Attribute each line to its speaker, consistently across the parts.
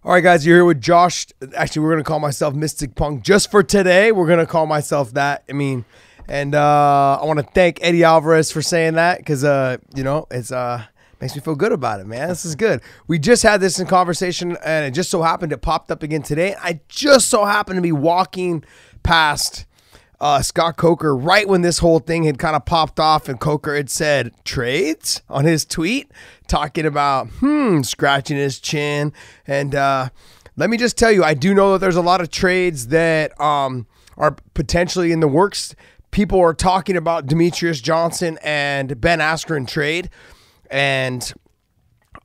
Speaker 1: All right, guys, you're here with Josh. Actually, we're going to call myself Mystic Punk just for today. We're going to call myself that. I want to thank Eddie Alvarez for saying that because, it's makes me feel good about it, man. This is good. We just had this in conversation, and it just so happened it popped up again today. I just so happened to be walking past Scott Coker right when this whole thing had kind of popped off, and Coker had said trades on his tweet, talking about scratching his chin. And let me just tell you, I do know that there's a lot of trades that are potentially in the works. People are talking about Demetrius Johnson and Ben Askren trade, and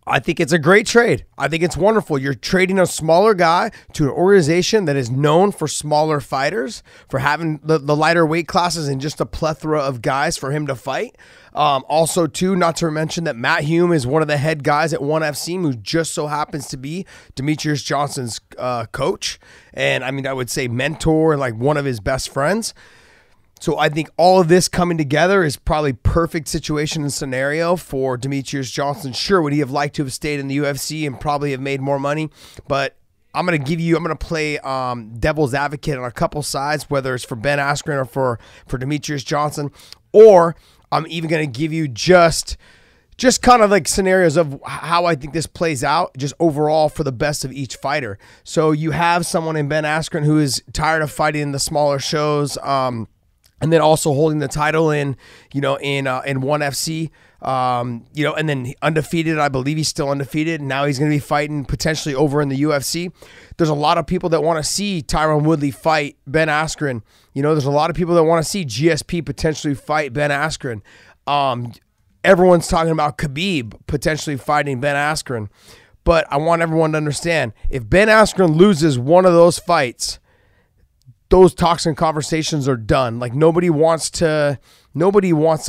Speaker 1: I think it's a great trade. I think it's wonderful. You're trading a smaller guy to an organization that is known for smaller fighters, for having the lighter weight classes and just a plethora of guys for him to fight. Also, too, not to mention that Matt Hume is one of the head guys at ONE FC, who just so happens to be Demetrius Johnson's coach. And I would say mentor and like one of his best friends. So I think all of this coming together is probably perfect situation and scenario for Demetrius Johnson. Sure, would he have liked to have stayed in the UFC and probably have made more money? But I'm going to play devil's advocate on a couple sides, whether it's for Ben Askren or for Demetrius Johnson. Or I'm even going to give you just kind of like scenarios of how I think this plays out just overall for the best of each fighter. So you have someone in Ben Askren who is tired of fighting in the smaller shows, and then also holding the title in ONE FC, and then undefeated. I believe he's still undefeated. Now he's going to be fighting potentially over in the UFC. There's a lot of people that want to see Tyron Woodley fight Ben Askren. There's a lot of people that want to see GSP potentially fight Ben Askren. Everyone's talking about Khabib potentially fighting Ben Askren. But I want everyone to understand, if Ben Askren loses one of those fights, those talks and conversations are done. Like nobody wants to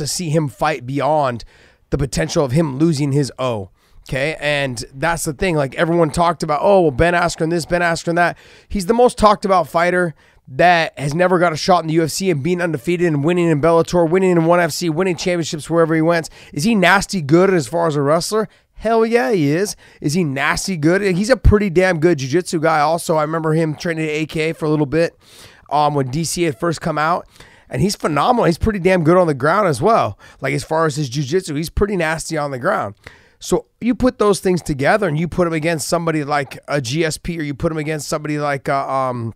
Speaker 1: see him fight beyond the potential of him losing his O. Okay, and that's the thing. Like everyone talked about, Ben Askren this, Ben Askren that. He's the most talked about fighter that has never got a shot in the UFC and being undefeated and winning in Bellator, winning in ONE FC, winning championships wherever he went. Is he nasty good as far as a wrestler? Hell yeah, he is. Is he nasty good? He's a pretty damn good jiu-jitsu guy also. I remember him training at AK for a little bit when DC had first come out, and he's phenomenal. He's pretty damn good on the ground as well. Like as far as his jiu-jitsu, he's pretty nasty on the ground. So you put those things together and you put him against somebody like a GSP, or you put him against somebody like a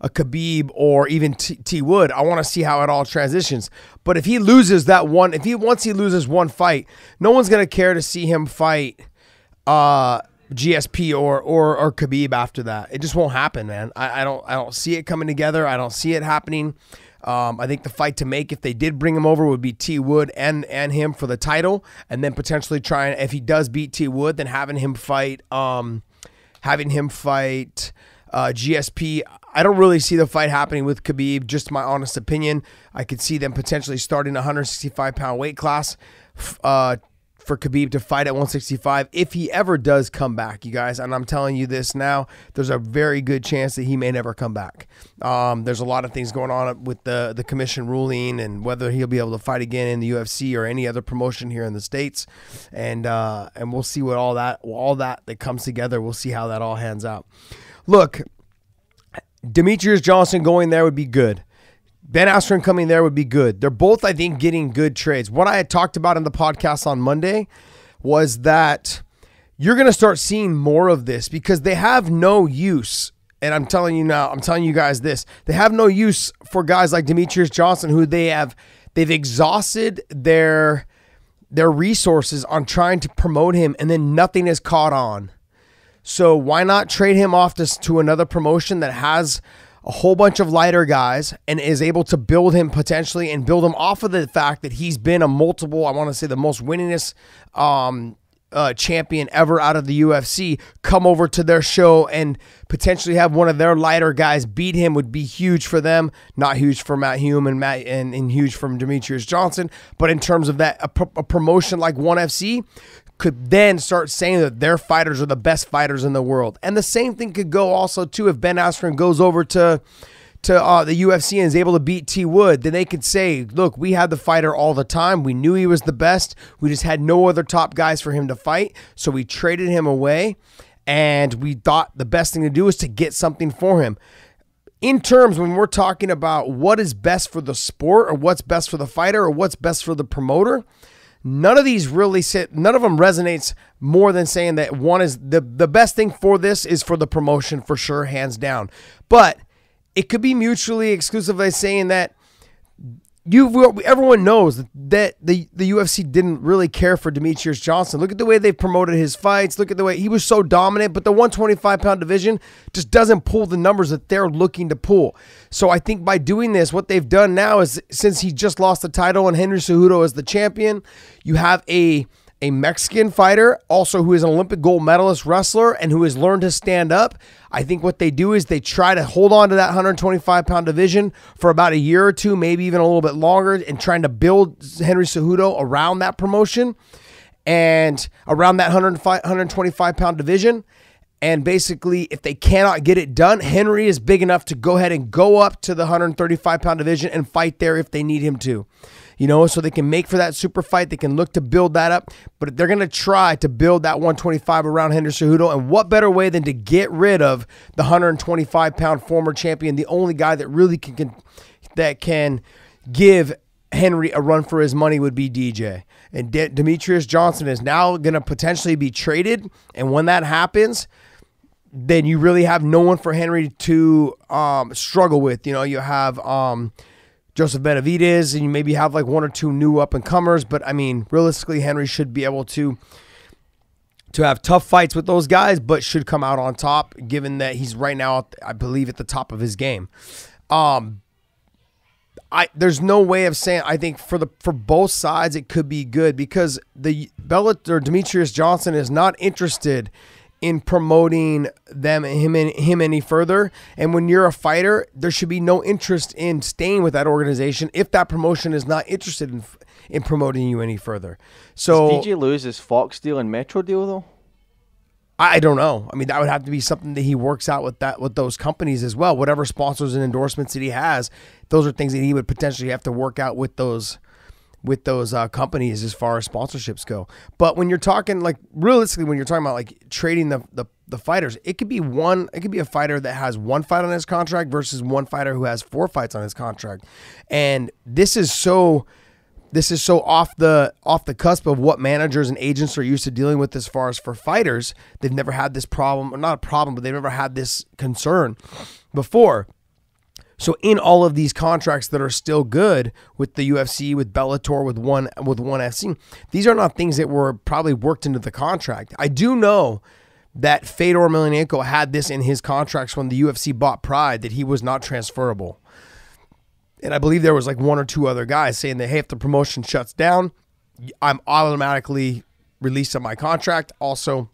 Speaker 1: Khabib or even T Wood. I want to see how it all transitions. But if he loses that one, once he loses one fight, no one's gonna care to see him fight GSP or Khabib after that. It just won't happen, man. I don't see it coming together. I don't see it happening. I think the fight to make, if they did bring him over, would be T Wood and him for the title, and then potentially trying, if he does beat T Wood, then having him fight GSP. I don't really see the fight happening with Khabib, just my honest opinion. I could see them potentially starting a 165-pound weight class for Khabib to fight at 165 if he ever does come back, you guys. And I'm telling you this now, there's a very good chance that he may never come back. There's a lot of things going on with the commission ruling and whether he'll be able to fight again in the UFC or any other promotion here in the States. And we'll see what all that comes together. We'll see how that all hands out. Look, Demetrius Johnson going there would be good. Ben Askren coming there would be good. They're both, I think, getting good trades. What I had talked about in the podcast on Monday was that you're going to start seeing more of this because they have no use. And I'm telling you now, I'm telling you guys this. They have no use for guys like Demetrius Johnson, who they've exhausted their resources on trying to promote him, and then nothing is caught on. So why not trade him off to another promotion that has a whole bunch of lighter guys and is able to build him potentially and build him off of the fact that he's been a multiple, I want to say the most winningest champion ever out of the UFC, come over to their show and potentially have one of their lighter guys beat him would be huge for them. Not huge for Matt Hume and huge from Demetrius Johnson, but in terms of that, a promotion like ONE FC could then start saying that their fighters are the best fighters in the world. And the same thing could go also too if Ben Askren goes over to the UFC and is able to beat T Wood, then they could say, look, we had the fighter all the time. We knew he was the best. We just had no other top guys for him to fight. So we traded him away. And we thought the best thing to do is to get something for him. In terms, when we're talking about what is best for the sport or what's best for the fighter or what's best for the promoter, none of them resonates more than saying that one is the best thing for this is for the promotion for sure, hands down. But it could be mutually exclusive by saying that everyone knows that the UFC didn't really care for Demetrious Johnson. Look at the way they promoted his fights. Look at the way he was so dominant, but the 125-pound division just doesn't pull the numbers that they're looking to pull. So I think by doing this, what they've done now is, since he just lost the title and Henry Cejudo is the champion, you have a Mexican fighter also who is an Olympic gold medalist wrestler and who has learned to stand up. I think what they do is they try to hold on to that 125-pound division for about a year or two, maybe even a little bit longer, and trying to build Henry Cejudo around that promotion and around that 125-pound division. And basically, if they cannot get it done, Henry is big enough to go ahead and go up to the 135-pound division and fight there if they need him to. So they can make for that super fight. They can look to build that up, but they're going to try to build that 125 around Henry Cejudo. And what better way than to get rid of the 125-pound former champion, the only guy that really can give Henry a run for his money would be DJ. And Demetrious Johnson is now going to potentially be traded. And when that happens, then you really have no one for Henry to struggle with. You have Joseph Benavidez, and you maybe have like one or two new up-and-comers. But, I mean, realistically, Henry should be able to have tough fights with those guys, but should come out on top, given that he's right now, I believe, at the top of his game. There's no way of saying, I think for both sides it could be good, because the Bellator, Demetrious Johnson, is not interested in promoting him any further. And when you're a fighter, there should be no interest in staying with that organization if that promotion is not interested in promoting you any further. So
Speaker 2: does DJ lose his Fox deal and Metro deal though?
Speaker 1: I don't know. I mean, that would have to be something that he works out with those companies as well. Whatever sponsors and endorsements that he has, those are things that he would potentially have to work out with those companies as far as sponsorships go. But when you're talking, like, realistically, when you're talking about like trading the fighters, it could be a fighter that has one fight on his contract versus one fighter who has 4 fights on his contract. And this is so off the cusp of what managers and agents are used to dealing with as far as for fighters. They've never had this problem, or not a problem, but they've never had this concern before. So in all of these contracts that are still good with the UFC, with Bellator, with one FC, these are not things that were probably worked into the contract. I do know that Fedor Emelianenko had this in his contracts when the UFC bought Pride, that he was not transferable. And I believe there was like 1 or 2 other guys saying that, hey, if the promotion shuts down, I'm automatically released on my contract. Also,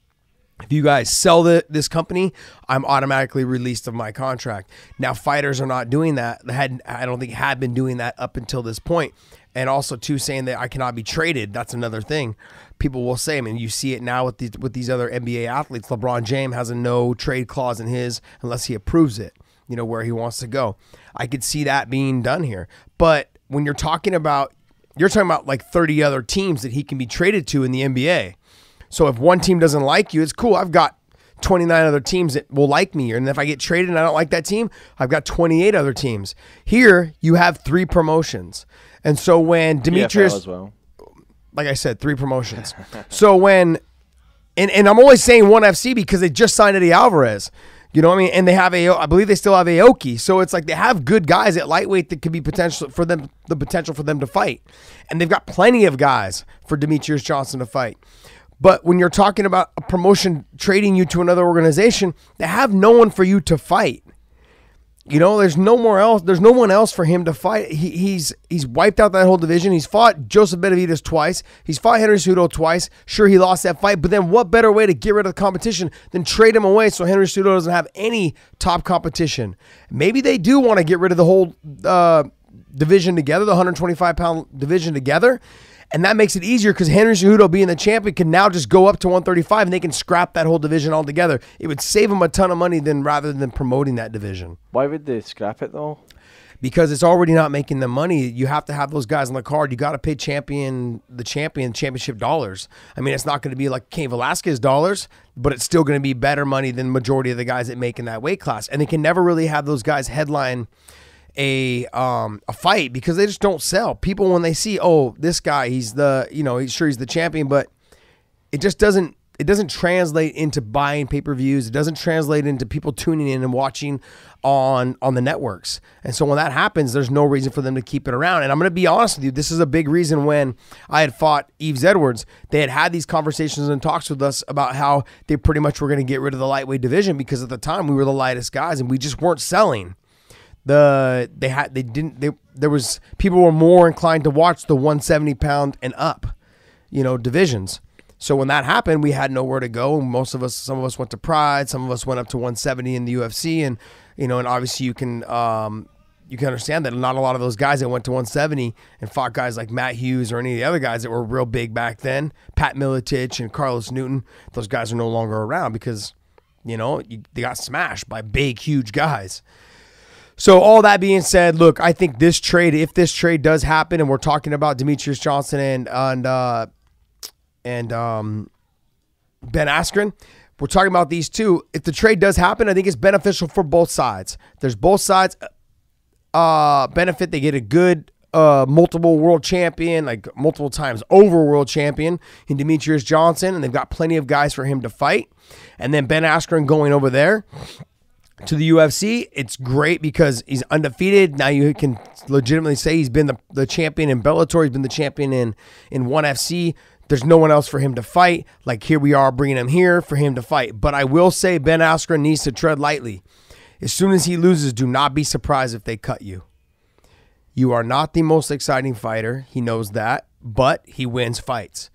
Speaker 1: if you guys sell this company, I'm automatically released of my contract. Now, fighters are not doing that. I don't think had been doing that up until this point. And also, too, saying that I cannot be traded. That's another thing. People will say, I mean, you see it now with these other NBA athletes. LeBron James has a no trade clause in his unless he approves it, where he wants to go. I could see that being done here. But when you're talking about like 30 other teams that he can be traded to in the NBA. So if one team doesn't like you, it's cool. I've got 29 other teams that will like me. And if I get traded and I don't like that team, I've got 28 other teams. Here, you have 3 promotions. And so when Demetrious,
Speaker 2: as well.
Speaker 1: Like I said, 3 promotions. So when, and I'm only saying one FC because they just signed Eddie Alvarez. You know what I mean? And they have I believe they still have Aoki. So it's like they have good guys at lightweight that could be the potential for them to fight. And they've got plenty of guys for Demetrious Johnson to fight. But when you're talking about a promotion trading you to another organization, they have no one for you to fight. There's no one else for him to fight. He's wiped out that whole division. He's fought Joseph Benavidez twice. He's fought Henry Cejudo twice. Sure, he lost that fight, but then what better way to get rid of the competition than trade him away so Henry Cejudo doesn't have any top competition? Maybe they do want to get rid of the whole division together, the 125-pound division together. And that makes it easier because Henry Cejudo, being the champion, can now just go up to 135 and they can scrap that whole division altogether. It would save them a ton of money rather than promoting that division.
Speaker 2: Why would they scrap it though?
Speaker 1: because it's already not making them money. You have to have those guys on the card. You got to pay the championship dollars. I mean, it's not going to be like Cain Velasquez dollars, but it's still going to be better money than the majority of the guys that make in that weight class. And they can never really have those guys headline a fight because they just don't sell. People, when they see, oh, this guy, he's the champion, but it just doesn't translate into buying pay-per-views. It doesn't translate into people tuning in and watching on the networks. And so when that happens, there's no reason for them to keep it around. And I'm going to be honest with you, this is a big reason when I had fought Yves Edwards, they had these conversations and talks with us about how they pretty much were going to get rid of the lightweight division because at the time we were the lightest guys and we just weren't selling. People were more inclined to watch the 170 pound and up, divisions. So when that happened, we had nowhere to go. Some of us went to Pride, some of us went up to 170 in the UFC, and and obviously you can understand that not a lot of those guys that went to 170 and fought guys like Matt Hughes or any of the other guys that were real big back then, Pat Miletich and Carlos Newton, those guys are no longer around because they got smashed by big, huge guys. So all that being said, look, I think if this trade does happen, and we're talking about Demetrius Johnson and Ben Askren, we're talking about these two. If the trade does happen, I think it's beneficial for both sides. There's both sides benefit. They get a good multiple world champion, like multiple times over world champion in Demetrius Johnson, and they've got plenty of guys for him to fight. And then Ben Askren going over there to the UFC, it's great because he's undefeated. Now you can legitimately say he's been the champion in Bellator. He's been the champion in ONE FC. There's no one else for him to fight. Like here we are bringing him here for him to fight. But I will say Ben Askren needs to tread lightly. As soon as he loses, do not be surprised if they cut you. You are not the most exciting fighter. He knows that, but he wins fights.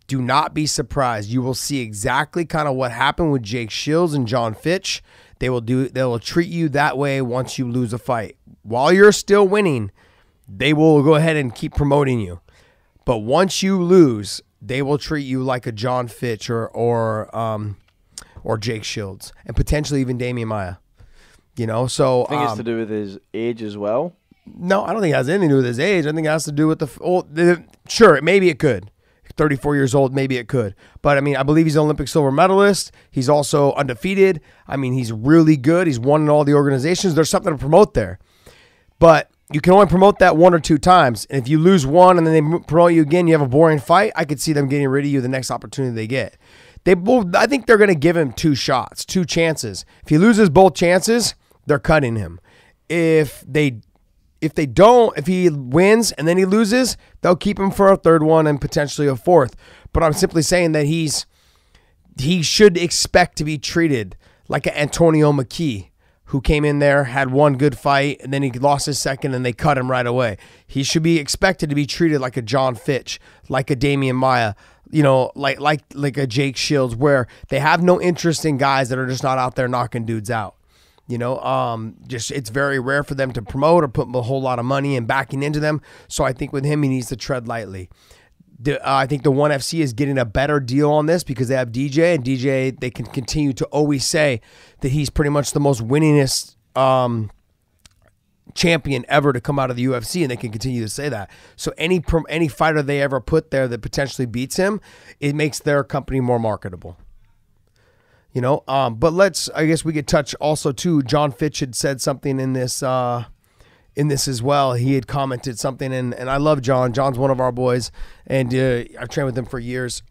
Speaker 1: Do not be surprised. You will see exactly kind of what happened with Jake Shields and John Fitch. They will treat you that way once you lose a fight. While you're still winning, they will go ahead and keep promoting you. But once you lose, they will treat you like a John Fitch or Jake Shields and potentially even Damian Maia. So
Speaker 2: I think it's to do with his age as well.
Speaker 1: No, I don't think it has anything to do with his age. I think it has to do with sure, maybe it could. 34 years old, maybe it could. But, I mean, I believe he's an Olympic silver medalist. He's also undefeated. I mean, he's really good. He's won in all the organizations. There's something to promote there. But you can only promote that one or two times. And if you lose one and then they promote you again, you have a boring fight, I could see them getting rid of you the next opportunity they get. I think they're going to give him two shots, two chances. If he loses both chances, they're cutting him. If he wins and then he loses, they'll keep him for a third one and potentially a fourth. But I'm simply saying that he should expect to be treated like an Antonio McKee, who came in there, had one good fight, and then he lost his second and they cut him right away. He should be expected to be treated like a John Fitch, like a Damian Maia, like a Jake Shields, where they have no interest in guys that are just not out there knocking dudes out. It's very rare for them to promote or put a whole lot of money and backing into them. So I think with him, he needs to tread lightly. I think the ONE FC is getting a better deal on this because they have DJ, and DJ, they can continue to always say that he's pretty much the most winningest champion ever to come out of the UFC, and they can continue to say that. So any fighter they ever put there that potentially beats him, it makes their company more marketable. But I guess we could touch also too. John Fitch had said something in this as well. He had commented something, and I love John. John's one of our boys, and I've trained with him for years.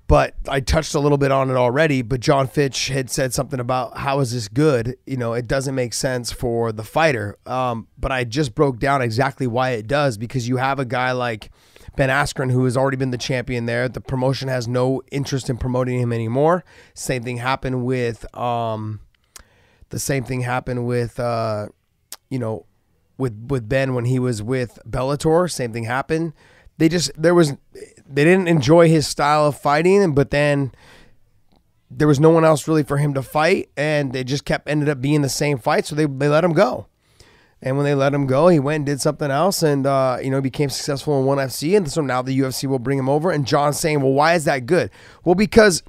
Speaker 1: But I touched a little bit on it already. But John Fitch had said something about how is this good? It doesn't make sense for the fighter. But I just broke down exactly why it does, because you have a guy like Ben Askren, who has already been the champion there. The promotion has no interest in promoting him anymore. Same thing happened with with Ben when he was with Bellator. Same thing happened. They didn't enjoy his style of fighting, but then there was no one else really for him to fight, and they just ended up being the same fight, so they let him go. And when they let him go, he went and did something else, and became successful in ONE FC, and so now the UFC will bring him over. And John's saying, well, why is that good? Well, because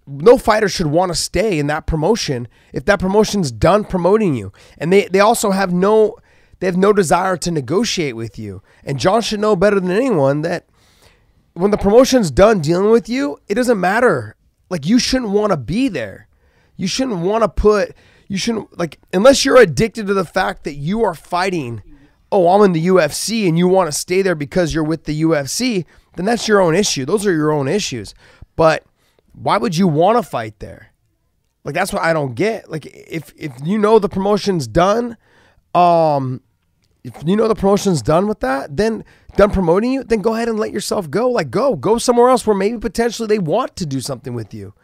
Speaker 1: no fighter should want to stay in that promotion if that promotion's done promoting you. And they also have no desire to negotiate with you. And John should know better than anyone that when the promotion's done dealing with you, it doesn't matter. Like, you shouldn't want to be there. You shouldn't unless you're addicted to the fact that you are fighting, oh, I'm in the UFC and you want to stay there because you're with the UFC, then that's your own issue. Those are your own issues. But why would you want to fight there? Like, that's what I don't get. Like, if you know the promotion's done, if you know the promotion's done with that, then done promoting you, then go ahead and let yourself go. Like, go somewhere else where maybe potentially they want to do something with you.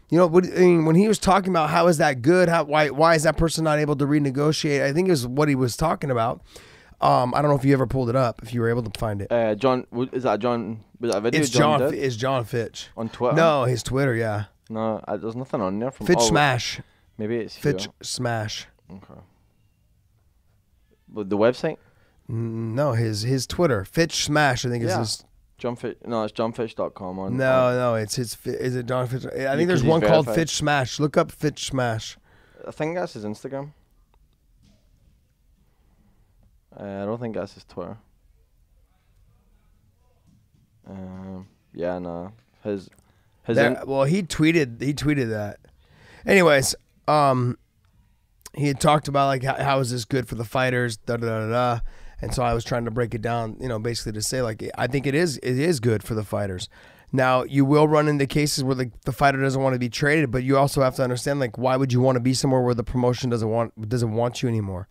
Speaker 1: You know, when he was talking about how is that good, why is that person not able to renegotiate? I think is what he was talking about. I don't know if you ever pulled it up, if you were able to find it.
Speaker 2: John, is that John? Was that a video?
Speaker 1: It's John Fitch
Speaker 2: on Twitter.
Speaker 1: No, his Twitter, yeah.
Speaker 2: No, there's nothing on there from
Speaker 1: Fitch Smash.
Speaker 2: Maybe it's
Speaker 1: Fitch
Speaker 2: here.
Speaker 1: Smash.
Speaker 2: Okay. But the website?
Speaker 1: No, his Twitter. Fitch Smash, I think is his.
Speaker 2: John Fitch. No, it's johnfitch.com on.
Speaker 1: No, it's his. Is it John Fitch? I think there's one called Fitch Smash. Look up Fitch Smash.
Speaker 2: I think that's his Instagram. I don't think that's his Twitter. Yeah, no.
Speaker 1: Well, he tweeted that. Anyways, he had talked about like how is this good for the fighters, da da da da. And so I was trying to break it down, you know, basically to say like I think it is good for the fighters. Now, you will run into cases where the fighter doesn't want to be traded, but you also have to understand, like, why would you want to be somewhere where the promotion doesn't want you anymore?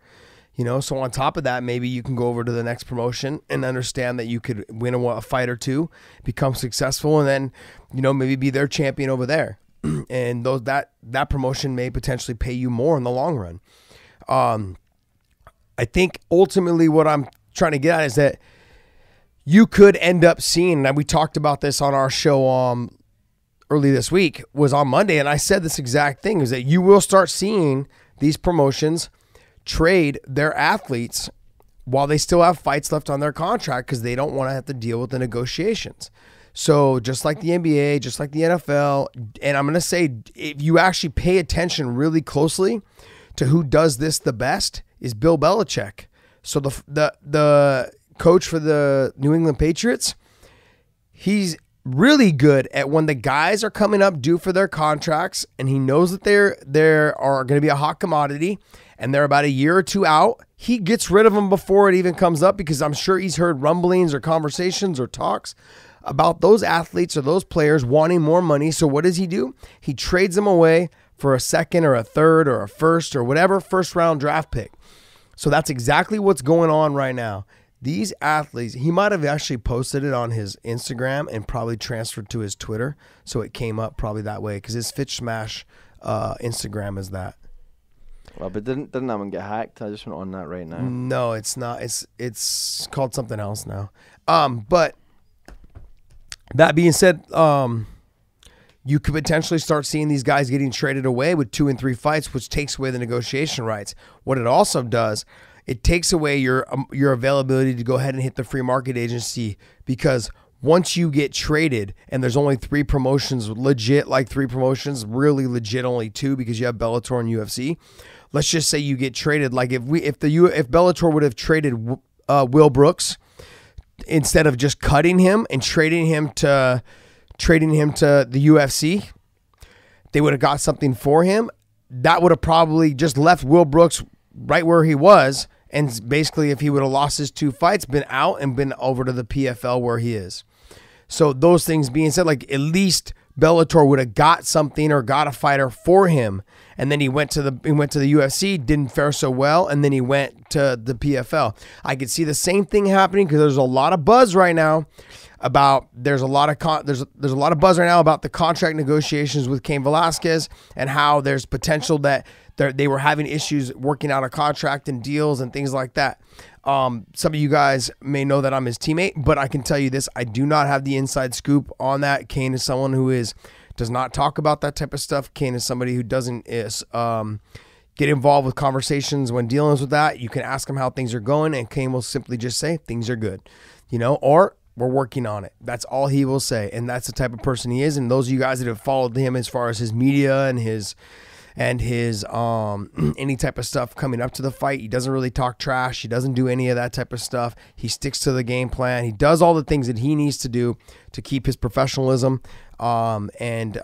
Speaker 1: You know, so on top of that, maybe you can go over to the next promotion and understand that you could win a fight or two, become successful, and then, you know, maybe be their champion over there. And that promotion may potentially pay you more in the long run. I think ultimately what I'm trying to get at is that you could end up seeing, and we talked about this on our show early this week, was on Monday, and I said this exact thing, is that you will start seeing these promotions trade their athletes while they still have fights left on their contract because they don't want to have to deal with the negotiations. So just like the NBA, just like the NFL, and I'm going to say if you actually pay attention really closely to who does this the best is Bill Belichick. So the coach for the New England Patriots, he's really good at when the guys are coming up due for their contracts and he knows that they're are going to be a hot commodity and they're about a year or two out, he gets rid of them before it even comes up because I'm sure he's heard rumblings or conversations or talks about those athletes or those players wanting more money. So what does he do? He trades them away for a second or a third or a first or whatever first round draft pick. So that's exactly what's going on right now. These athletes, he might have actually posted it on his Instagram and probably transferred to his Twitter. So it came up probably that way because his Fitch Smash Instagram is that.
Speaker 2: Well, but didn't that one get hacked? I just went on that right now.
Speaker 1: No, it's not. It's called something else now. But that being said, you could potentially start seeing these guys getting traded away with 2 and 3 fights, which takes away the negotiation rights. What it also does, it takes away your availability to go ahead and hit the free market agency because once you get traded and there's only 3 promotions, legit like 3 promotions, really legit only 2 because you have Bellator and UFC. Let's just say you get traded. Like if Bellator would have traded Will Brooks instead of just cutting him and trading him to the UFC, they would have got something for him. That would have probably just left Will Brooks right where he was. And basically, if he would have lost his 2 fights, been out and been over to the PFL where he is. So those things being said, like at least Bellator would have got something or got a fighter for him. And then he went to the UFC, didn't fare so well, and then he went to the PFL. I could see the same thing happening because there's a lot of buzz right now about there's a lot of buzz right now about the contract negotiations with Cain Velasquez and how there's potential that they were having issues working out a contract and deals and things like that. Some of you guys may know that I'm his teammate, but I can tell you this: I do not have the inside scoop on that. Cain is someone who does not talk about that type of stuff. Cain is somebody who doesn't get involved with conversations when dealing with that. You can ask him how things are going, and Cain will simply just say things are good, you know, or We're working on it. That's all he will say. And that's the type of person he is. And those of you guys that have followed him as far as his media and his any type of stuff coming up to the fight, he doesn't really talk trash. He doesn't do any of that type of stuff. He sticks to the game plan. He does all the things that he needs to do to keep his professionalism. And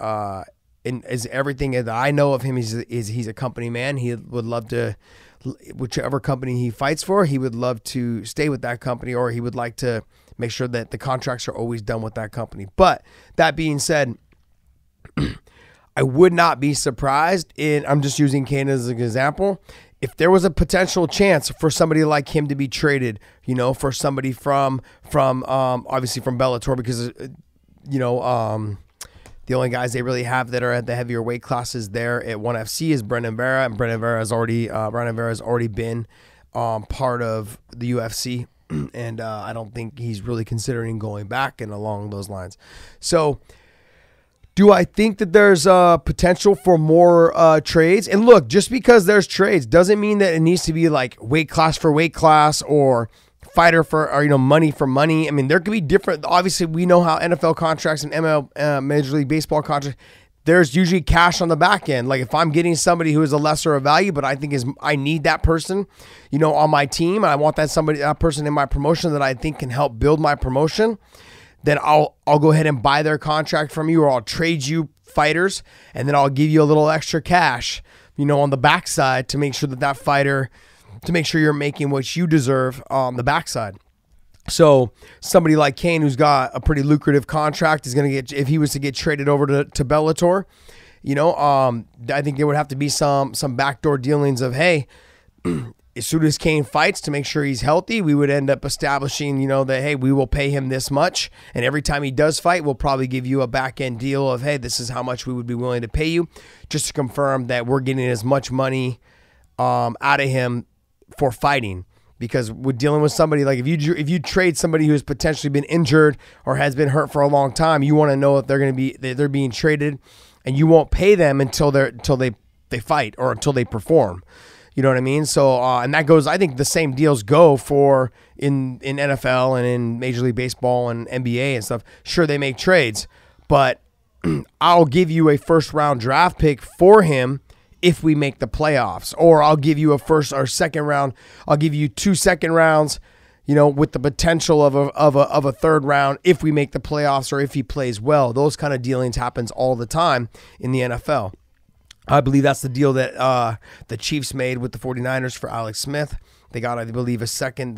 Speaker 1: as everything that I know of him is he's a company man. He would love to, whichever company he fights for, he would love to stay with that company, or he would like to make sure that the contracts are always done with that company. But that being said, I would not be surprised I'm just using Cain as an example, if there was a potential chance for somebody like him to be traded, for somebody from obviously from Bellator, because, the only guys they really have that are at the heavier weight classes there at 1FC is Brandon Vera, and Brandon Vera has already been part of the UFC, and I don't think he's really considering going back and along those lines. So, do I think that there's potential for more trades? And look, just because there's trades doesn't mean that it needs to be like weight class for weight class or fighter for, or money for money. I mean, there could be different. Obviously, we know how NFL contracts and Major League Baseball contracts, there's usually cash on the back end. Like if I'm getting somebody who is a lesser of value, but I think I need that person, on my team, and I want that person in my promotion that I think can help build my promotion, then I'll go ahead and buy their contract from you, or I'll trade you fighters, and then I'll give you a little extra cash, on the backside to make sure that fighter, to make sure you're making what you deserve on the backside. So somebody like Cain, who's got a pretty lucrative contract, is going to get, if he was to get traded over to Bellator, I think there would have to be some backdoor dealings of, hey, as soon as Cain fights, to make sure he's healthy, we would end up establishing, that, hey, we will pay him this much. And every time he does fight, we'll probably give you a back-end deal of, hey, this is how much we would be willing to pay you, just to confirm that we're getting as much money out of him for fighting. Because with dealing with somebody, like if you trade somebody who has potentially been injured or has been hurt for a long time, you want to know if they're being traded, and you won't pay them until they fight or until they perform. You know what I mean? So, and that goes, I think the same deals go for in NFL and in Major League Baseball and NBA and stuff. Sure, they make trades, but I'll give you a first round draft pick for him if we make the playoffs, or I'll give you a first or second round. I'll give you 2 second rounds, with the potential of a third round if we make the playoffs or if he plays well. Those kind of dealings happens all the time in the NFL. I believe that's the deal that the Chiefs made with the 49ers for Alex Smith. They got, I believe, a second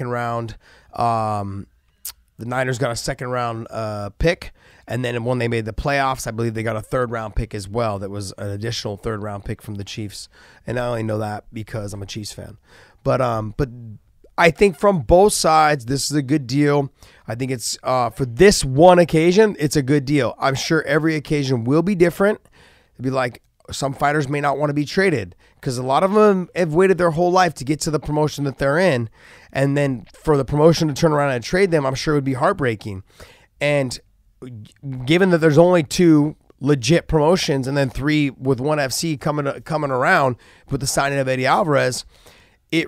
Speaker 1: round. The Niners got a second round pick. And then when they made the playoffs, I believe they got a third round pick as well. That was an additional third round pick from the Chiefs. And I only know that because I'm a Chiefs fan. But I think from both sides, this is a good deal. I think it's for this one occasion, it's a good deal. I'm sure every occasion will be different. It'd be like, some fighters may not want to be traded because a lot of them have waited their whole life to get to the promotion that they're in. And then for the promotion to turn around and trade them, I'm sure it would be heartbreaking. And given that there's only 2 legit promotions and then 3 with 1FC coming around with the signing of Eddie Alvarez, that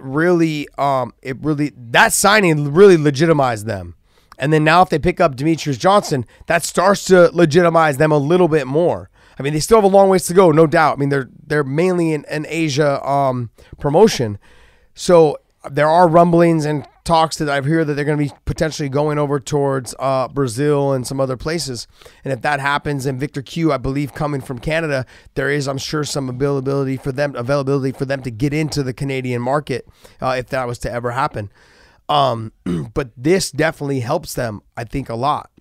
Speaker 1: signing really legitimized them. And then now if they pick up Demetrius Johnson, that starts to legitimize them a little bit more. I mean, they still have a long ways to go, no doubt. I mean, they're mainly an Asia promotion. So there are rumblings and talks that I've heard that they're going to be potentially going over towards Brazil and some other places. And if that happens, and Victor Q, I believe, coming from Canada, there is, I'm sure, some availability for them to get into the Canadian market if that was to ever happen. But this definitely helps them, I think, a lot.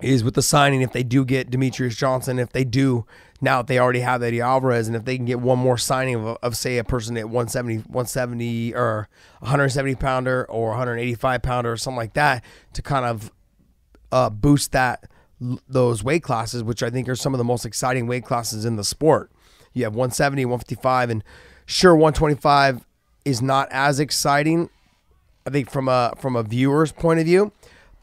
Speaker 1: Is with the signing, if they do get Demetrius Johnson, if they do, now that they already have Eddie Alvarez, and if they can get one more signing of say, a person at 170 or 170 pounder or 185 pounder or something like that to kind of boost those weight classes, which I think are some of the most exciting weight classes in the sport. You have 170, 155, and sure, 125 is not as exciting, I think, from a viewer's point of view.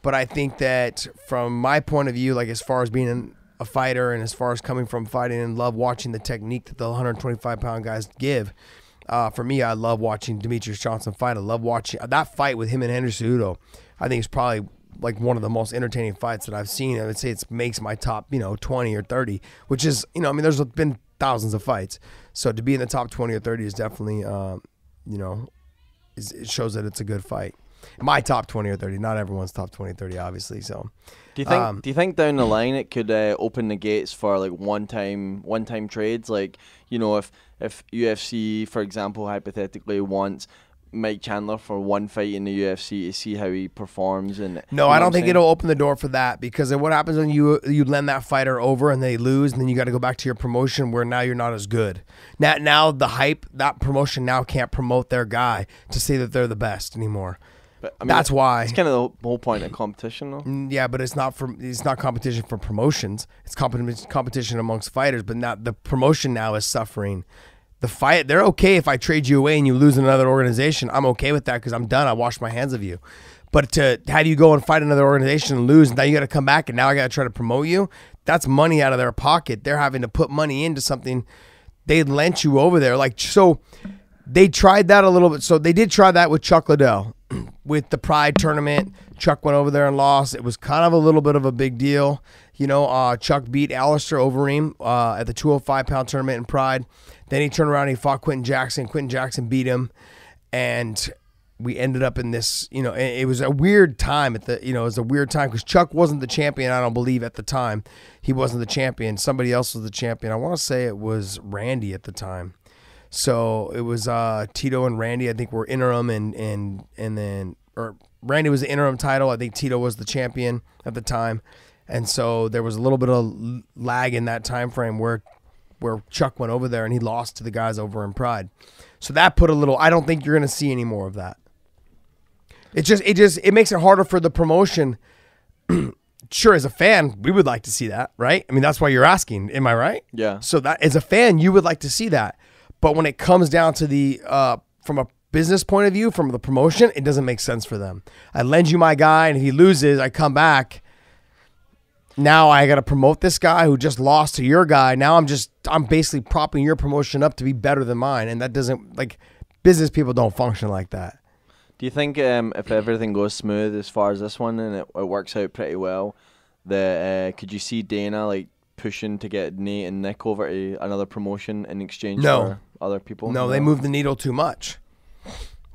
Speaker 1: But I think that from my point of view, like as far as being a fighter and as far as coming from fighting and love watching the technique that the 125-pound guys give, for me, I love watching Demetrius Johnson fight. I love watching that fight with him and Henry Cejudo. I think it's probably like one of the most entertaining fights that I've seen. I would say it makes my top 20 or 30, which is I mean there's been thousands of fights, so to be in the top 20 or 30 is definitely it shows that it's a good fight. My top 20 or 30, not everyone's top 20 or 30, obviously. So,
Speaker 2: do you think down the line it could open the gates for like one time trades? Like, if UFC, for example, hypothetically wants Mike Chandler for one fight in the UFC to see how he performs, and
Speaker 1: no, I don't think it'll open the door for that, because what happens when you lend that fighter over and they lose, and then you got to go back to your promotion where now you're not as good. Now the hype, that promotion now can't promote their guy to say that they're the best anymore.
Speaker 2: But, I mean,
Speaker 1: that's why
Speaker 2: it's kind of the whole point of competition, though.
Speaker 1: Yeah, but it's not competition for promotions. It's competition amongst fighters. But not the promotion now is suffering. The fight, they're okay if I trade you away and you lose in another organization. I'm okay with that because I'm done. I washed my hands of you. But to have you go and fight another organization and lose, and now you got to come back and now I got to try to promote you. That's money out of their pocket. They're having to put money into something. They lent you over there, so. They tried that a little bit. So they did try that with Chuck Liddell. With the Pride tournament, Chuck went over there and lost. It was kind of a little bit of a big deal. Chuck beat Alistair Overeem at the 205-pound tournament in Pride. Then he turned around and he fought Quentin Jackson. Quentin Jackson beat him. And we ended up in this, it was a weird time it was a weird time because Chuck wasn't the champion, I don't believe, at the time. He wasn't the champion. Somebody else was the champion. I want to say it was Randy at the time. So it was Tito and Randy, I think, were interim, and then Randy was the interim title. I think Tito was the champion at the time, and so there was a little bit of lag in that time frame where Chuck went over there and he lost to the guys over in Pride. So that put a little. I don't think you're going to see any more of that. It makes it harder for the promotion. Sure, as a fan, we would like to see that, right? I mean, that's why you're asking. Am I right?
Speaker 2: Yeah.
Speaker 1: So that as a fan, you would like to see that. But when it comes down to the from a business point of view, from the promotion, it doesn't make sense for them. I lend you my guy, and if he loses, I come back. Now I got to promote this guy who just lost to your guy. Now I'm basically propping your promotion up to be better than mine, and that doesn't, business people don't function like that.
Speaker 2: Do you think if everything goes smooth as far as this one and it works out pretty well, that could you see Dana pushing to get Nate and Nick over to another promotion in exchange for other people?
Speaker 1: No, they moved the needle too much.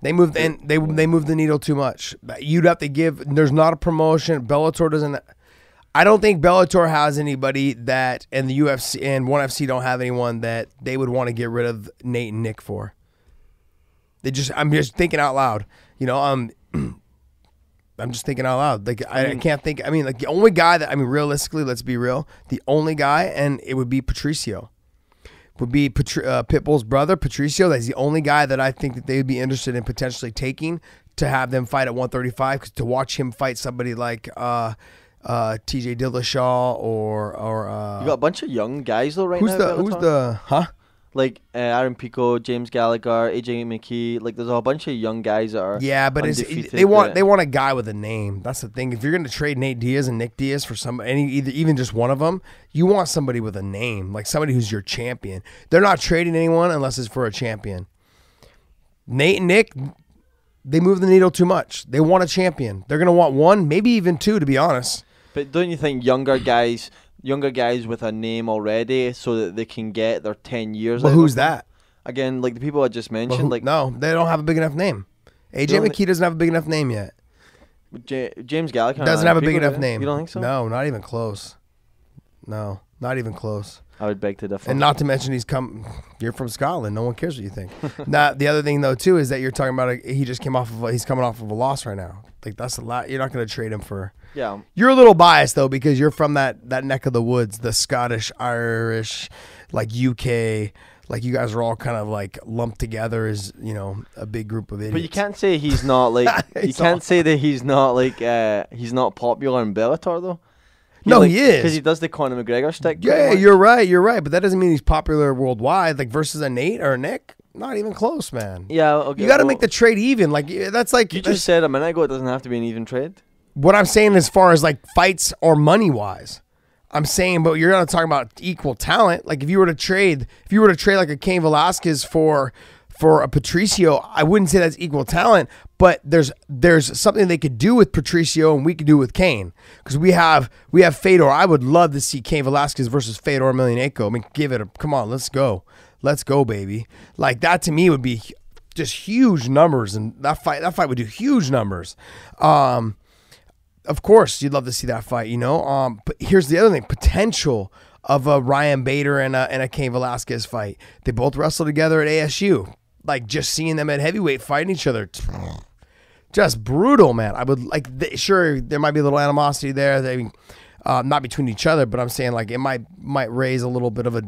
Speaker 1: They moved the needle too much. You'd have to give. There's not a promotion. Bellator doesn't. I don't think Bellator has anybody that, and the UFC and ONE FC don't have anyone that they would want to get rid of Nate and Nick for. I'm just thinking out loud. I'm just thinking out loud. I can't think. I mean, the only guy that, realistically, let's be real. The only guy, and it would be Patricio. Would be Pitbull's brother, Patricio. That's the only guy that I think that they would be interested in potentially taking to have them fight at 135. Because to watch him fight somebody like TJ Dillashaw or
Speaker 2: you got a bunch of young guys though right now.
Speaker 1: Who's the
Speaker 2: Like Aaron Pico, James Gallagher, AJ McKee, there's a bunch of young guys that are
Speaker 1: but they want a guy with a name. That's the thing. If you're going to trade Nate Diaz and Nick Diaz for even just one of them, you want somebody with a name, like somebody who's your champion. They're not trading anyone unless it's for a champion. Nate and Nick, they move the needle too much. They want a champion. They're going to want one, maybe even two, to be honest.
Speaker 2: But don't you think younger guys with a name already so that they can get their 10 years.
Speaker 1: Well, who's that?
Speaker 2: Again, the people I just mentioned.
Speaker 1: No, they don't have a big enough name. AJ McKee doesn't have a big enough name yet.
Speaker 2: James Gallagher
Speaker 1: doesn't have a big enough name.
Speaker 2: You don't think so?
Speaker 1: No, not even close. No, not even close.
Speaker 2: I would beg to differ.
Speaker 1: And not to mention you're from Scotland. No one cares what you think. Now, the other thing though too is that you're talking about he's coming off of a loss right now. That's a lot. You're not going to trade him for.
Speaker 2: Yeah.
Speaker 1: You're a little biased though because you're from that neck of the woods, the Scottish, Irish, UK. You guys are all kind of lumped together as a big group of idiots.
Speaker 2: But you can't say he's not can't say that he's not he's not popular in Bellator though.
Speaker 1: He is
Speaker 2: because he does the Conor McGregor stick.
Speaker 1: Yeah, you're right. But that doesn't mean he's popular worldwide. Versus a Nate or a Nick, not even close, man.
Speaker 2: Yeah, okay.
Speaker 1: You got to make the trade even. That's
Speaker 2: you just said a minute ago. It doesn't have to be an even trade.
Speaker 1: What I'm saying as far as fights or money wise, I'm saying, but you're not talking about equal talent. If you were to trade like a Cain Velasquez for for a Patricio, I wouldn't say that's equal talent, but there's something they could do with Patricio and we could do with Cain, because we have Fedor. I would love to see Cain Velasquez versus Fedor Emelianenko. I mean, come on, let's go, baby. Like that to me would be just huge numbers, and that fight would do huge numbers. Of course, you'd love to see that fight, But here's the other thing: potential of a Ryan Bader and a Cain Velasquez fight. They both wrestled together at ASU. Like, just seeing them at heavyweight fighting each other, just brutal, man. I would like. Sure, there might be a little animosity there. Not between each other, but I'm saying like it might raise a little bit of a.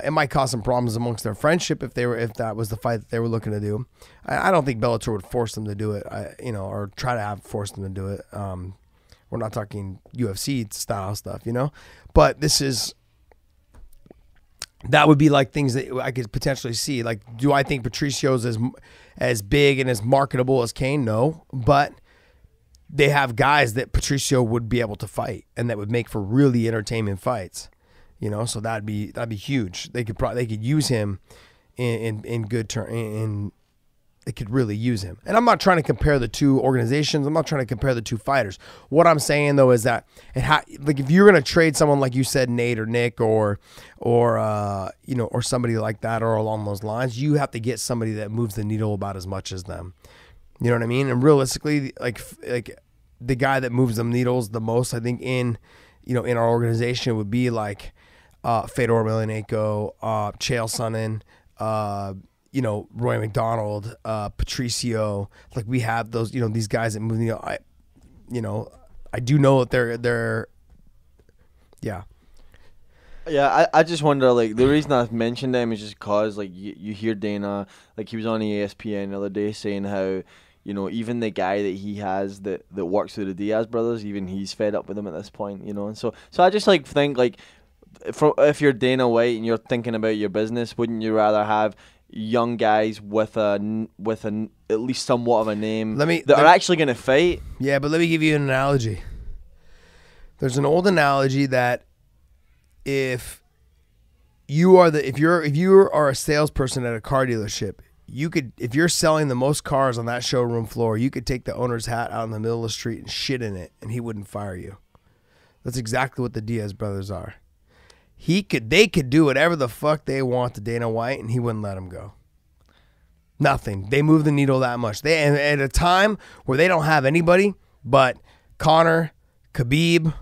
Speaker 1: It might cause some problems amongst their friendship if that was the fight that they were looking to do. I don't think Bellator would force them to do it, or try to force them to do it. We're not talking UFC style stuff, but that would be like things that I could potentially see. Like, do I think Patricio's as big and as marketable as Cain? No, but they have guys that Patricio would be able to fight and that would make for really entertainment fights. So that'd be huge. They could use him in good turn. They could really use him. And I'm not trying to compare the two organizations. I'm not trying to compare the two fighters. What I'm saying though is that like if you're gonna trade someone like you said, Nate or Nick or somebody like that or along those lines, you have to get somebody that moves the needle about as much as them. You know what I mean? And realistically, like the guy that moves the needles the most, I think in our organization would be like Fedor Emelianenko, Chael Sonnen, Roy McDonald, Patricio. Like we have those, these guys that move. I do know that they're. Yeah.
Speaker 2: Yeah, I just wonder, like, the reason I mentioned them is just because, like, you hear Dana, like, he was on ESPN the other day saying how, even the guy that he has that works with the Diaz brothers, even he's fed up with them at this point, and so I just, like, think, like, if you're Dana White and you're thinking about your business, wouldn't you rather have young guys with at least somewhat of a name that are actually going to fight?
Speaker 1: Yeah, but let me give you an analogy. There's an old analogy that if you are a salesperson at a car dealership, you could, if you're selling the most cars on that showroom floor, you could take the owner's hat out in the middle of the street and shit in it, and he wouldn't fire you. That's exactly what the Diaz brothers are. They could do whatever the fuck they want to Dana White, and he wouldn't let them go. Nothing. They move the needle that much. And at a time where they don't have anybody but Conor, Khabib,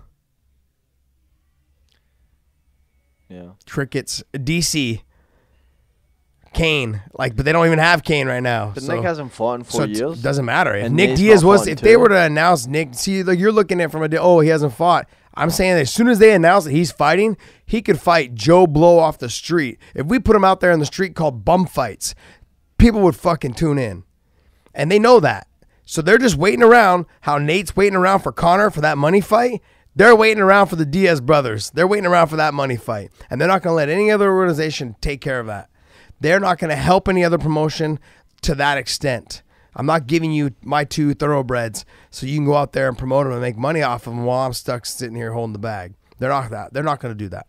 Speaker 1: crickets, DC, Cain, but they don't even have Cain right now.
Speaker 2: But Nick hasn't fought in 4 years.
Speaker 1: It doesn't matter. If Nick Diaz they were to announce Nick, you're looking at it from he hasn't fought. I'm saying that as soon as they announce that he's fighting, he could fight Joe Blow off the street. If we put him out there in the street called bum fights, people would fucking tune in. And they know that. So they're just waiting around how Nate's waiting around for Conor for that money fight. They're waiting around for the Diaz brothers. They're waiting around for that money fight. And they're not going to let any other organization take care of that. They're not going to help any other promotion to that extent. I'm not giving you my two thoroughbreds so you can go out there and promote them and make money off of them while I'm stuck sitting here holding the bag. They're not going to do that.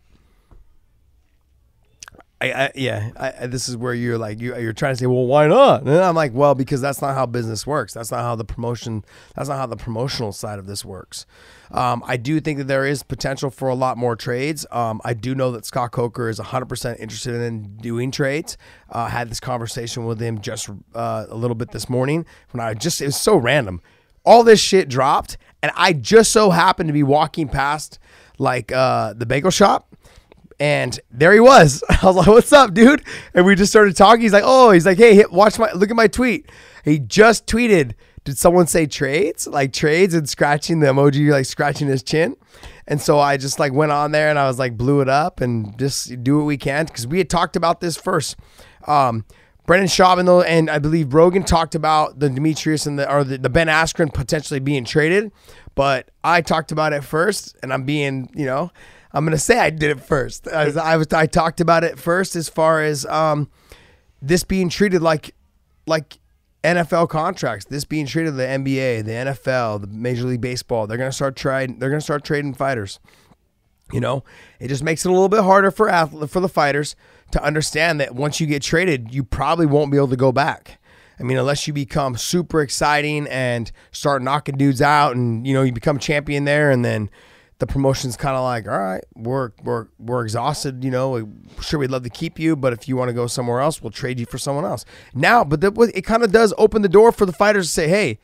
Speaker 1: This is where you're like you're trying to say, well, why not? And I'm like, well, because that's not how business works. That's not how the promotional side of this works. I do think that there is potential for a lot more trades. I do know that Scott Coker is 100% interested in doing trades. Had this conversation with him just a little bit this morning when it was so random. All this shit dropped, and I just so happened to be walking past the bagel shop. And there he was. I was like, what's up, dude? And we just started talking. He's like, hey, look at my tweet. He just tweeted, did someone say trades? Like trades, and scratching the emoji, like scratching his chin. And so I just went on there and I was blew it up and just do what we can. Because we had talked about this first. Brendan Schaub and I believe Rogan talked about the Demetrius and the Ben Askren potentially being traded. But I talked about it first, and I'm being, I'm going to say I did it first. I talked about it first as far as this being treated like NFL contracts. This being treated the NBA, the NFL, the Major League Baseball. They're going to start trading fighters. You know, it just makes it a little bit harder for the fighters to understand that once you get traded, you probably won't be able to go back. I mean, unless you become super exciting and start knocking dudes out, and you become champion there, and then the promotion's kind of like, all right, we're exhausted. Sure, we'd love to keep you, but if you want to go somewhere else, we'll trade you for someone else. Now, but it kind of does open the door for the fighters to say, hey,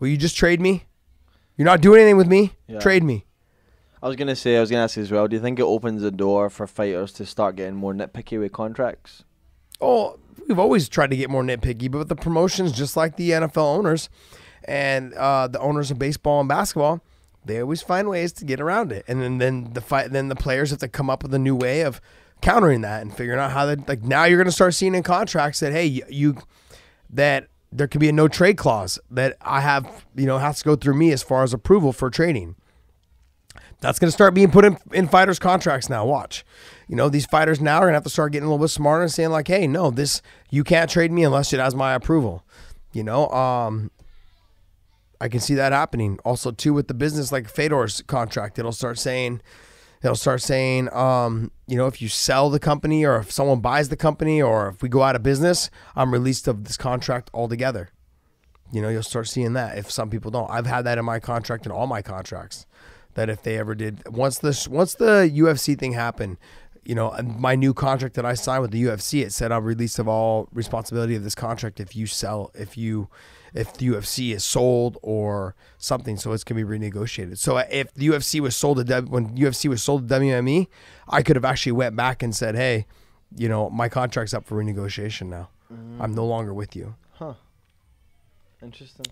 Speaker 1: will you just trade me? You're not doing anything with me. Yeah. Trade me.
Speaker 2: I was gonna ask you as well. Do you think it opens the door for fighters to start getting more nitpicky with contracts?
Speaker 1: Oh, we've always tried to get more nitpicky, but with the promotions, just like the NFL owners and the owners of baseball and basketball, they always find ways to get around it. And then the players have to come up with a new way of countering that and figuring out how that. Like now, you're going to start seeing in contracts that hey, that there could be a no trade clause that I have has to go through me as far as approval for trading. That's going to start being put in fighters' contracts now. Watch. These fighters now are going to have to start getting a little bit smarter and saying like, hey, no, you can't trade me unless it has my approval. I can see that happening. Also, too, with the business like Fedor's contract, it'll start saying, if you sell the company or if someone buys the company or if we go out of business, I'm released of this contract altogether. You'll start seeing that if some people don't. I've had that in my contract and all my contracts. That if they ever did, once the UFC thing happened, my new contract that I signed with the UFC, it said I'm released of all responsibility of this contract if the UFC is sold or something, so it's gonna be renegotiated. So if the UFC was sold to when UFC was sold to WME, I could have actually went back and said, hey, my contract's up for renegotiation now. I'm no longer with you.
Speaker 2: Huh. Interesting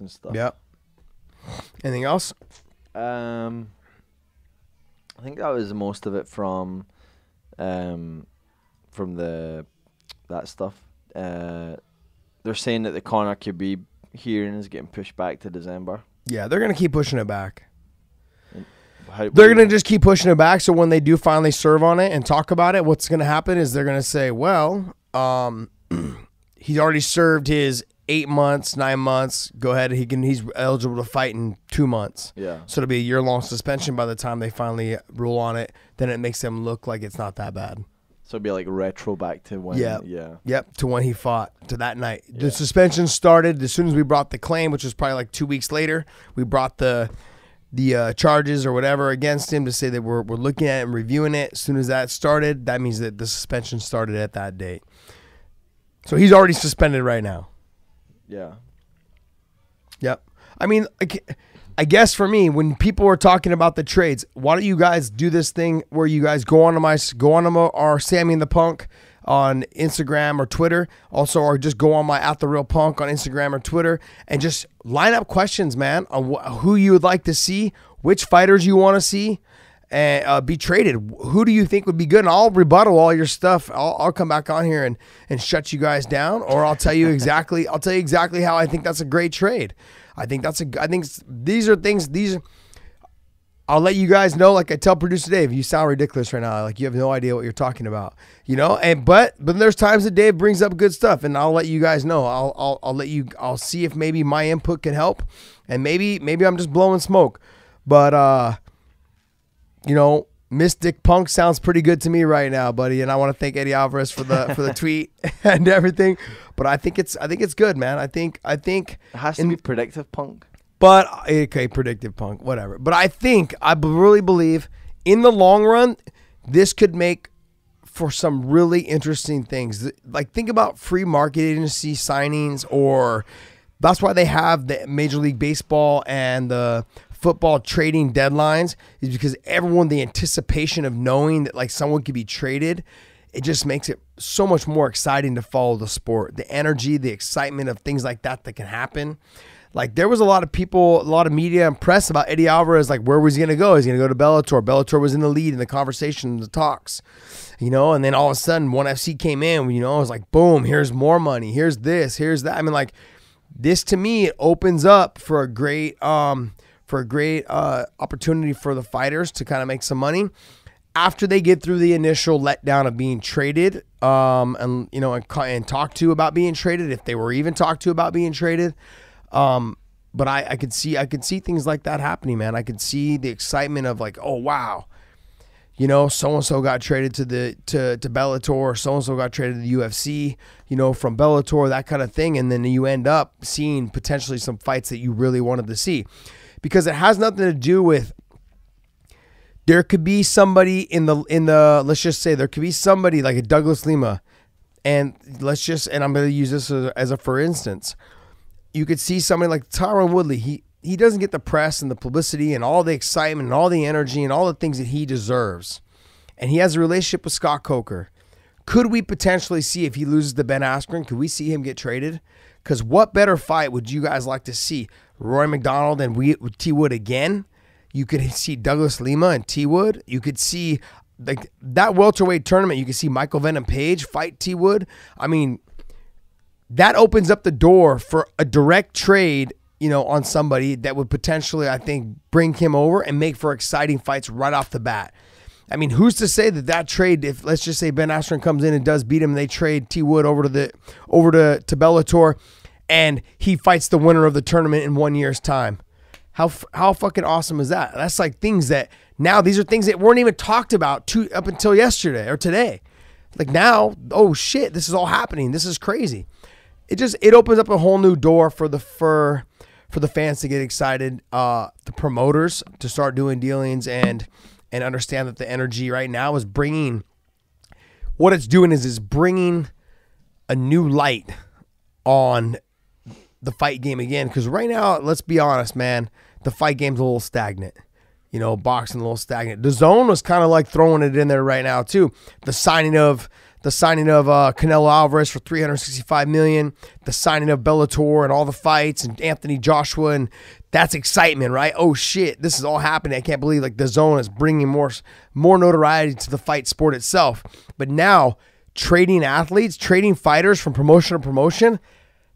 Speaker 2: stuff.
Speaker 1: Yep. Anything else?
Speaker 2: I think that was most of it from that stuff. They're saying that the Conor QB hearing is getting pushed back to December.
Speaker 1: Yeah, they're gonna keep pushing it back. They're gonna just keep pushing it back. So when they do finally serve on it and talk about it, what's gonna happen is they're gonna say, well, he's already served his 8 months, 9 months. Go ahead. He's eligible to fight in 2 months.
Speaker 2: Yeah.
Speaker 1: So it'll be a year-long suspension by the time they finally rule on it. Then it makes them look like it's not that bad.
Speaker 2: So it'd be like retro back to when.
Speaker 1: Yeah.
Speaker 2: Yeah.
Speaker 1: Yep. To when he fought, to that night.
Speaker 2: Yeah.
Speaker 1: The suspension started as soon as we brought the claim, which was probably like 2 weeks later. We brought the charges or whatever against him to say that we're looking at it and reviewing it. As soon as that started, that means that the suspension started at that date. So he's already suspended right now.
Speaker 2: Yeah.
Speaker 1: Yep. I mean, I guess for me, when people are talking about the trades, why don't you guys do this thing where you guys go on our Sammy and the Punk on Instagram or Twitter, also, or just go on my @TheRealPunk on Instagram or Twitter and just line up questions, man, on who you would like to see, which fighters you want to see, and be traded. Who do you think would be good? And I'll rebuttal all your stuff. I'll come back on here and shut you guys down, or I'll tell you exactly how I think that's a great trade. I think these are things. I'll let you guys know. Like I tell producer Dave, you sound ridiculous right now. Like you have no idea what you're talking about. But there's times that Dave brings up good stuff, and I'll let you guys know. I'll see if maybe my input can help, and maybe I'm just blowing smoke, but Mystic Punk sounds pretty good to me right now, buddy. And I want to thank Eddie Alvarez for the tweet and everything. But I think it's good, man. I think
Speaker 2: it has to be predictive punk.
Speaker 1: But okay, predictive punk, whatever. But I really believe in the long run, this could make for some really interesting things. Like think about free market agency signings, or that's why they have the Major League Baseball and the football trading deadlines, is because everyone, the anticipation of knowing that like someone could be traded, it just makes it so much more exciting to follow the sport. The energy, the excitement of things like that can happen. Like there was a lot of people, a lot of media and press about Eddie Alvarez, like where was he going to go? He's going to go to Bellator. Bellator was in the lead in the conversation, the talks, and then all of a sudden ONE FC came in, it was like, boom, here's more money. Here's this, here's that. I mean, like this to me, it opens up for a great opportunity for the fighters to kind of make some money after they get through the initial letdown of being traded, and talked to about being traded, if they were even talked to about being traded. But I could see things like that happening, man. I could see the excitement of like, oh wow, you know, so and so got traded to Bellator, so and so got traded to the UFC, you know, from Bellator, that kind of thing, and then you end up seeing potentially some fights that you really wanted to see, because it has nothing to do with. There could be somebody in the let's just say there could be somebody like a Douglas Lima, and I'm going to use this as a for instance. You could see somebody like Tyron Woodley. He doesn't get the press and the publicity and all the excitement and all the energy and all the things that he deserves. And he has a relationship with Scott Coker. Could we potentially see, if he loses to Ben Askren, could we see him get traded? Because what better fight would you guys like to see? Roy McDonald and T. Wood again? You could see Douglas Lima and T. Wood. You could see like that welterweight tournament. You could see Michael Venom Page fight T. Wood. I mean, that opens up the door for a direct trade, you know, on somebody that would potentially, I think, bring him over and make for exciting fights right off the bat. I mean, who's to say that trade, if let's just say Ben Askren comes in and does beat him and they trade T. Wood over to Bellator and he fights the winner of the tournament in 1 year's time. How fucking awesome is that? That's like things that now, these are things that weren't even talked about up until yesterday or today. Like now, oh shit, this is all happening. This is crazy. It opens up a whole new door for the fans to get excited, the promoters to start doing dealings and understand that the energy right now is bringing, what it's doing is bringing a new light on the fight game again. Because right now, let's be honest, man, the fight game's a little stagnant. You know, boxing a little stagnant. The Zone was kind of like throwing it in there right now too. The signing of Canelo Alvarez for $365 million, the signing of Bellator and all the fights and Anthony Joshua, and that's excitement, right? Oh shit, this is all happening. I can't believe like the Zone is bringing more notoriety to the fight sport itself. But now trading athletes, trading fighters from promotion to promotion,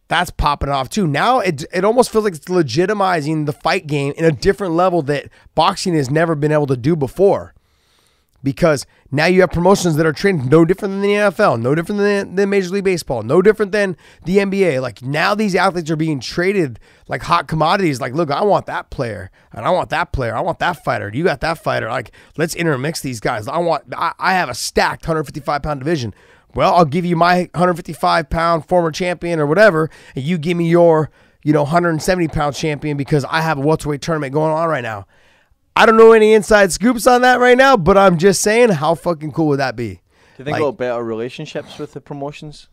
Speaker 1: that's popping off too. Now it almost feels like it's legitimizing the fight game in a different level that boxing has never been able to do before. Because now you have promotions that are trained no different than the NFL, no different than Major League Baseball, no different than the NBA. Like now these athletes are being traded like hot commodities. Like, look, I want that player and I want that player. I want that fighter. You got that fighter. Like, let's intermix these guys. I have a stacked 155-pound division. Well, I'll give you my 155-pound former champion or whatever, and you give me your, 170-pound champion because I have a welterweight tournament going on right now. I don't know any inside scoops on that right now, but I'm just saying, how fucking cool would that be?
Speaker 2: Do you think about better relationships with the promotions?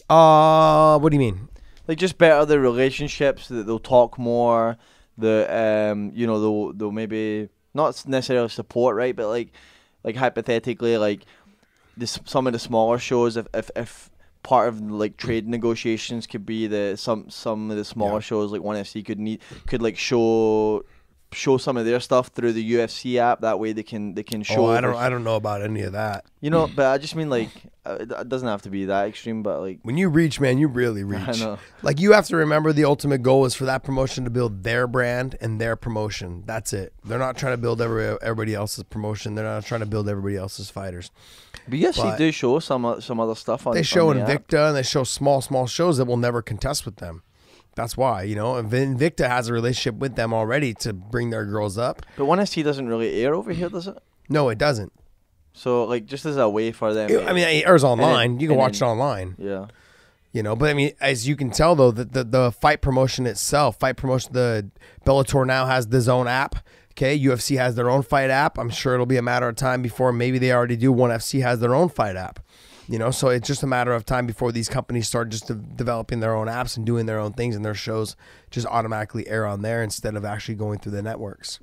Speaker 1: What do you mean?
Speaker 2: Like just better the relationships, that they'll talk more, they'll maybe not necessarily support, right? But like hypothetically, like some of the smaller shows, if part of like trade negotiations could be that some of the smaller shows like ONE FC could like show some of their stuff through the UFC app. That way they can show.
Speaker 1: I don't know about any of that.
Speaker 2: But I just mean like it doesn't have to be that extreme. But like
Speaker 1: when you reach, man, you really reach.
Speaker 2: I know.
Speaker 1: Like you have to remember the ultimate goal is for that promotion to build their brand and their promotion. That's it. They're not trying to build everybody else's promotion. They're not trying to build everybody else's fighters.
Speaker 2: But UFC do show some other stuff on.
Speaker 1: They show
Speaker 2: on the
Speaker 1: Invicta
Speaker 2: app.
Speaker 1: and they show small shows that will never contest with them. That's why, Invicta has a relationship with them already to bring their girls up.
Speaker 2: But ONE FC doesn't really air over here, does it?
Speaker 1: No, it doesn't.
Speaker 2: So, like, just as a way for them.
Speaker 1: It airs online. You can watch it online.
Speaker 2: Yeah.
Speaker 1: But I mean, as you can tell, though, the fight promotion itself, the Bellator now has the Zone app. Okay, UFC has their own fight app. I'm sure it'll be a matter of time before maybe they already do. ONE FC has their own fight app. So it's just a matter of time before these companies start just developing their own apps and doing their own things, and their shows just automatically air on there instead of actually going through the networks.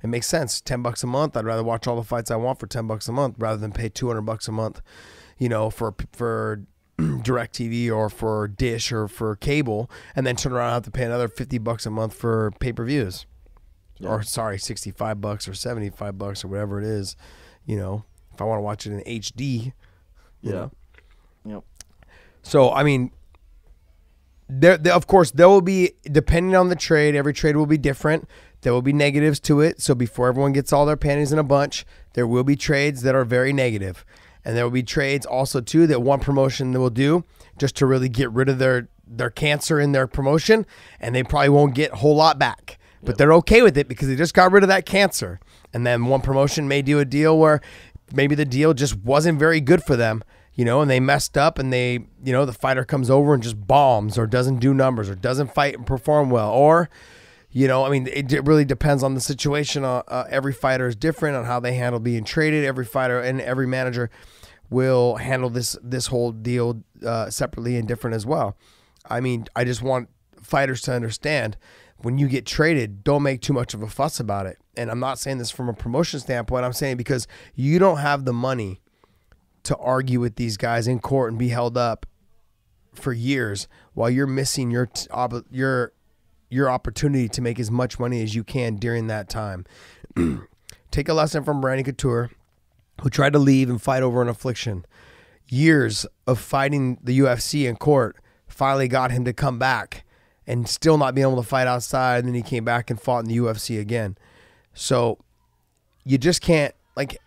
Speaker 1: It makes sense. $10 a month. I'd rather watch all the fights I want for $10 a month rather than pay $200 a month, for DirecTV or for Dish or for cable, and then turn around and have to pay another $50 a month for pay-per-views. Yeah. Or $65 or $75 or whatever it is. If I want to watch it in HD.
Speaker 2: Yeah. Yep.
Speaker 1: So, I mean, there, of course, there will be, depending on the trade, every trade will be different. There will be negatives to it. So before everyone gets all their panties in a bunch, there will be trades that are very negative. And there will be trades also, too, that one promotion will do just to really get rid of their cancer in their promotion, and they probably won't get a whole lot back. But they're okay with it because they just got rid of that cancer. And then one promotion may do a deal where maybe the deal just wasn't very good for them, you know, and they messed up, and they, you know, the fighter comes over and just bombs or doesn't do numbers or doesn't fight and perform well. Or, you know, I mean, it really depends on the situation. Every fighter is different on how they handle being traded. Every fighter and every manager will handle this whole deal separately and different as well. I mean, I just want fighters to understand, when you get traded, don't make too much of a fuss about it. And I'm not saying this from a promotion standpoint. I'm saying because you don't have the money to argue with these guys in court and be held up for years while you're missing your opportunity to make as much money as you can during that time. Take a lesson from Randy Couture, who tried to leave and fight over an affliction. Years of fighting the UFC in court finally got him to come back and still not being able to fight outside. And then he came back and fought in the UFC again. So you just can't, like,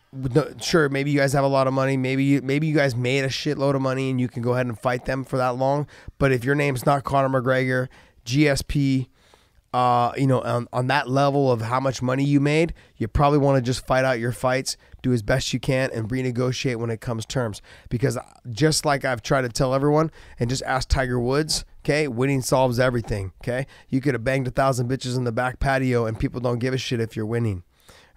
Speaker 1: sure, maybe you guys have a lot of money. Maybe you guys made a shitload of money and you can go ahead and fight them for that long. But if your name's not Conor McGregor, GSP, you know, on that level of how much money you made, you probably want to just fight out your fights, do as best you can, and renegotiate when it comes terms. Because just like I've tried to tell everyone, and just ask Tiger Woods, okay, winning solves everything, okay? You could have banged 1,000 bitches in the back patio and people don't give a shit if you're winning,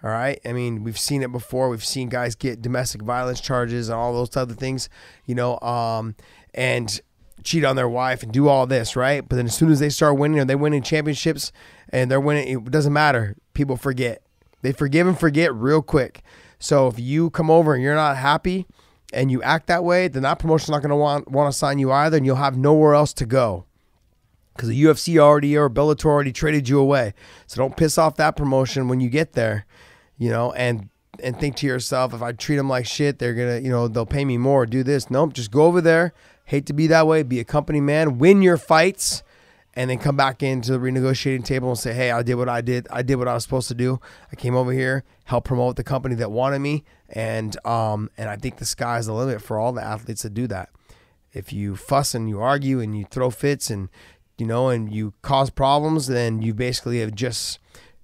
Speaker 1: all right? I mean, we've seen it before. We've seen guys get domestic violence charges and all those other things, you know, and cheat on their wife and do all this, right? But then as soon as they start winning, or they winning championships and they're winning, it doesn't matter. People forget. They forgive and forget real quick. So if you come over and you're not happy and you act that way, then that promotion's not going to want to sign you either, and you'll have nowhere else to go because the UFC already or Bellator already traded you away. So don't piss off that promotion when you get there, you know, and think to yourself, if I treat them like shit, they're going to, you know, they'll pay me more, do this. Nope, just go over there. Hate to be that way. Be a company man. Win your fights, and then come back into the renegotiating table and say, hey, I did what I did. I did what I was supposed to do. I came over here, helped promote the company that wanted me, and I think the sky's the limit for all the athletes to do that. If you fuss and you argue and you throw fits and, you know, and you cause problems, then you basically have just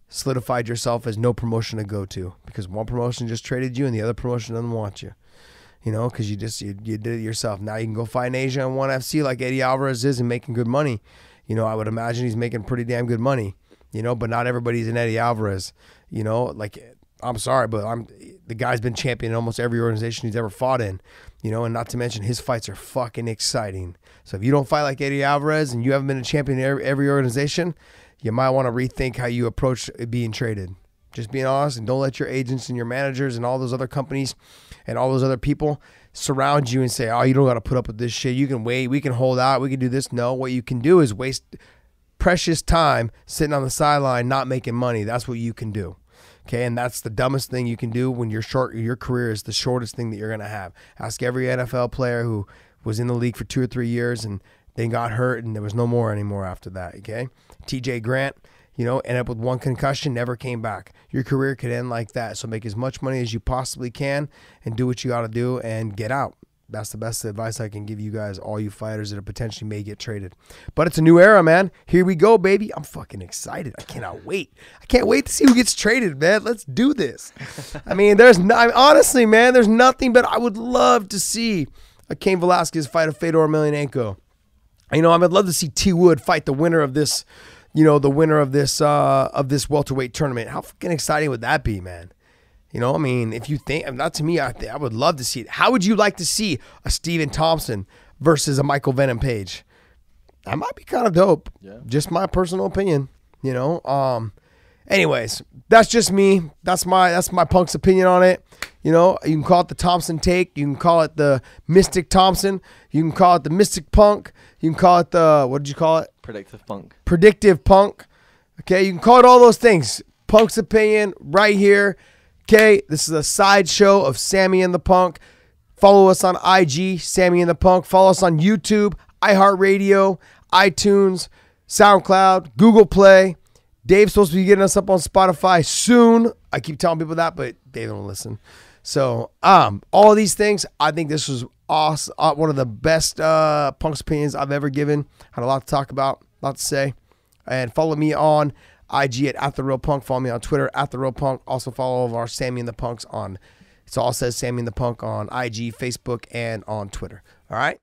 Speaker 1: solidified yourself as no promotion to go to, because one promotion just traded you and the other promotion doesn't want you. You know, because you did it yourself. Now you can go fight in Asia on ONE FC like Eddie Alvarez is and making good money. You know, I would imagine he's making pretty damn good money. You know, but not everybody's an Eddie Alvarez. You know, like, I'm sorry, but the guy's been champion in almost every organization he's ever fought in. You know, and not to mention his fights are fucking exciting. So if you don't fight like Eddie Alvarez and you haven't been a champion in every organization, you might want to rethink how you approach being traded. Just being honest, and don't let your agents and your managers and all those other companies and all those other people surround you and say, oh, you don't got to put up with this shit. You can wait. We can hold out. We can do this. No, what you can do is waste precious time sitting on the sideline not making money. That's what you can do. Okay, and that's the dumbest thing you can do when you're short. Your career is the shortest thing that you're going to have. Ask every NFL player who was in the league for 2 or 3 years and they got hurt and there was no more anymore after that, okay? TJ Grant, you know, ended up with 1 concussion, never came back. Your career could end like that. So make as much money as you possibly can and do what you got to do and get out. That's the best advice I can give you guys, all you fighters that are potentially may get traded. But it's a new era, man. Here we go, baby. I'm fucking excited. I cannot wait. I can't wait to see who gets traded, man. Let's do this. I mean, honestly, man, there's nothing but I would love to see a Cain Velasquez fight a Fedor Emelianenko. You know, I would love to see T. Wood fight the winner of this, you know, the winner of this welterweight tournament. How fucking exciting would that be, man? You know, I mean, if you think, not to me, I would love to see it. How would you like to see a Stephen Thomson versus a Michael Venom Page? That might be kind of dope. Yeah. Just my personal opinion, you know. Anyways, that's just me. That's my Punk's opinion on it. You know, you can call it the Thomson take. You can call it the Mystic Thomson. You can call it the Mystic Punk. You can call it the, what did you call it?
Speaker 2: Predictive Punk.
Speaker 1: Predictive Punk. Okay, you can call it all those things. Punk's opinion right here. Okay, this is a sideshow of Sammy and the Punk. Follow us on IG, Sammy and the Punk. Follow us on YouTube, iHeartRadio, iTunes, SoundCloud, Google Play. Dave's supposed to be getting us up on Spotify soon. I keep telling people that, but they don't listen. So, all these things, I think this was awesome, one of the best Punk's opinions I've ever given. Had a lot to talk about, a lot to say. And follow me on IG at the Real Punk. Follow me on Twitter at the Real Punk. Also follow all of our Sammy and the Punks on. It all says Sammy and the Punk on IG, Facebook, and on Twitter. All right.